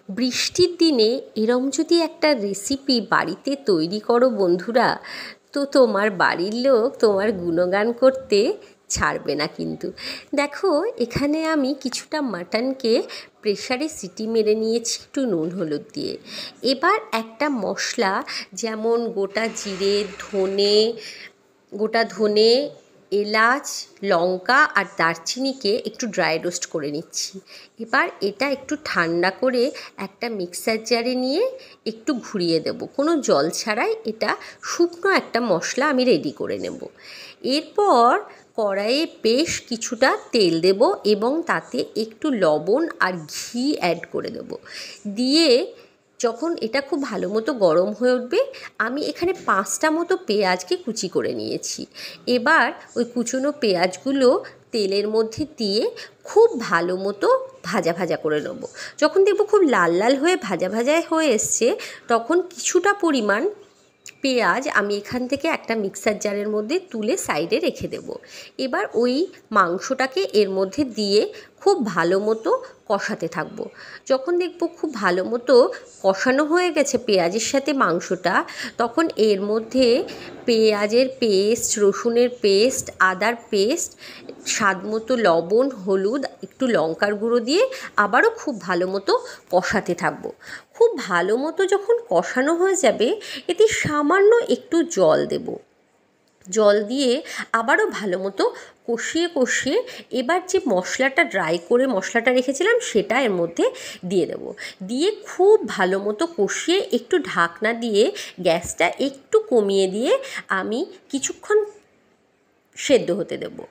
বৃষ্টির দিনে এরম যদি একটা রেসিপি বাড়িতে তৈরি করো বন্ধুরা, তো তোমার বাড়ির লোক তোমার গুণগান করতে ছাড়বে না কিন্তু। দেখো, এখানে আমি কিছুটা মাটনকে প্রেসারে সিটি মেরে নিয়েছি একটু নুন হলুদ দিয়ে। এবার একটা মশলা, যেমন গোটা ধনে, এলাচ, লঙ্কা আর দারচিনিকে একটু ড্রাই রোস্ট করে নিচ্ছি। এবার এটা একটু ঠান্ডা করে একটা মিক্সার জারে নিয়ে একটু ঘুরিয়ে দেব, কোনো জল ছাড়াই। এটা শুকনো একটা মশলা আমি রেডি করে নেব। এরপর কড়াইয়ে বেশ কিছুটা তেল দেব এবং তাতে একটু লবণ আর ঘি অ্যাড করে দেব। দিয়ে যখন এটা খুব ভালো মতো গরম হয়ে উঠবে, আমি এখানে 5টা মতো পেঁয়াজকে কুচি করে নিয়েছি। এবার ওই কুচনো পেঁয়াজগুলো তেলের মধ্যে দিয়ে খুব ভালো মতো ভাজা ভাজা করে নেব। যখন দেখব খুব লাল লাল হয়ে ভাজা ভাজা হয়ে এসছে, তখন কিছুটা পরিমাণ পেঁয়াজ আমি এখান থেকে একটা মিক্সার জারের মধ্যে তুলে সাইডে রেখে দেব। এবার ওই মাংসটাকে এর মধ্যে দিয়ে খুব ভালো মতো কষাতে থাকবো। যখন দেখব খুব ভালো মতো কষানো হয়ে গেছে পেঁয়াজের সাথে মাংসটা, তখন এর মধ্যে পেঁয়াজের পেস্ট, রসুনের পেস্ট, আদার পেস্ট, স্বাদ মতো লবণ, হলুদ, একটু লঙ্কার গুঁড়ো দিয়ে আবারও খুব ভালো মতো কষাতে থাকবো। খুব ভালো মতো যখন কষানো হয়ে যাবে, এতে সামান্য একটু জল দেব। জল দিয়ে আবারও ভালো মতো কষিয়ে কষিয়ে এবার যে মশলাটা ড্রাই করে মশলাটা রেখেছিলাম সেটা এর মধ্যে দিয়ে দেবো। দিয়ে খুব ভালো মতো কষিয়ে একটু ঢাকনা দিয়ে গ্যাসটা একটু কমিয়ে দিয়ে আমি কিছুক্ষণ সেদ্ধ হতে দেবো।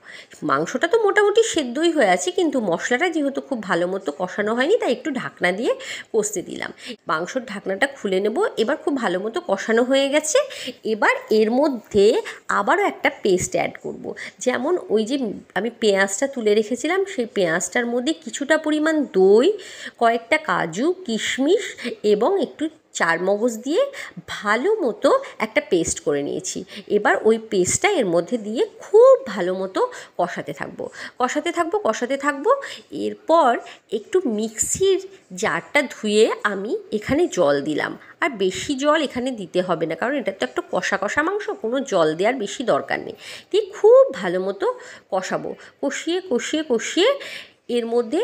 মাংসটা তো মোটামুটি সেদ্ধই হয়ে আছে, কিন্তু মশলাটা যেহেতু খুব ভালো মতো কষানো হয়নি, তাই একটু ঢাকনা দিয়ে কষতে দিলাম। মাংসর ঢাকনাটা খুলে নেব। এবার খুব ভালো মতো কষানো হয়ে গেছে। এবার এর মধ্যে আবারও একটা পেস্ট অ্যাড করব। যেমন ওই যে আমি পেঁয়াজটা তুলে রেখেছিলাম, সেই পেঁয়াজটার মধ্যে কিছুটা পরিমাণ দই, কয়েকটা কাজু, কিশমিশ এবং একটু চারমগজ দিয়ে ভালো মতো একটা পেস্ট করে নিয়েছি। এবার ওই পেস্টটা এর মধ্যে দিয়ে খুব ভালো মতো কষাতে থাকবো। এরপর একটু মিক্সির জারটা ধুয়ে আমি এখানে জল দিলাম। আর বেশি জল এখানে দিতে হবে না, কারণ এটা তো একটা কষা কষা মাংস, কোনো জল দেওয়ার বেশি দরকার নেই। দিয়ে খুব ভালো মতো কষাবো। কষিয়ে এর মধ্যে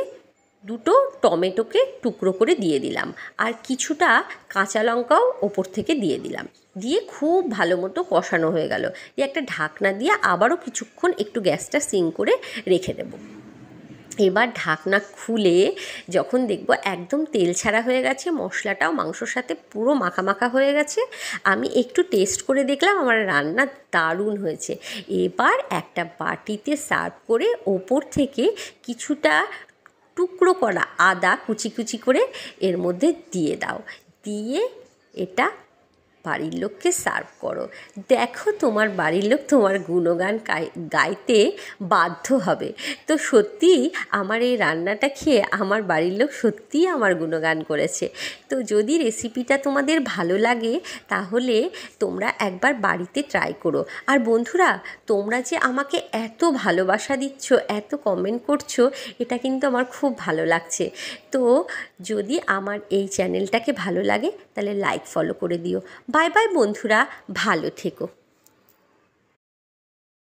দুটো টমেটোকে টুকরো করে দিয়ে দিলাম, আর কিছুটা কাঁচা লঙ্কাও ওপর থেকে দিয়ে দিলাম। দিয়ে খুব ভালো মতো কষানো হয়ে গেল। দিয়ে একটা ঢাকনা দিয়ে আবারও কিছুক্ষণ একটু গ্যাসটা সিম করে রেখে দেবো। এবার ঢাকনা খুলে যখন দেখব একদম তেল ছাড়া হয়ে গেছে, মশলাটাও মাংসর সাথে পুরো মাখা মাখা হয়ে গেছে, আমি একটু টেস্ট করে দেখলাম আমার রান্না দারুণ হয়েছে। এবার একটা বাটিতে সার্ভ করে ওপর থেকে কিছুটা টুকরো করা আদা কুচি কুচি করে এর মধ্যে দিয়ে দাও। দিয়ে এটা বাড়ির লোককে সার্ভ করো। দেখো, তোমার বাড়ির লোক তোমার গুণগান গাইতে বাধ্য হবে। তো সত্যিই আমার এই রান্নাটা খেয়ে আমার বাড়ির লোক সত্যিই আমার গুণগান করেছে। তো যদি রেসিপিটা তোমাদের ভালো লাগে, তাহলে তোমরা একবার বাড়িতে ট্রাই করো। আর বন্ধুরা, তোমরা যে আমাকে এত ভালোবাসা দিচ্ছ, এত কমেন্ট করছো, এটা কিন্তু আমার খুব ভালো লাগছে। তো যদি আমার এই চ্যানেলটাকে ভালো লাগে, তাহলে লাইক ফলো করে দিও। বাই বাই বন্ধুরা, ভালো থেকো।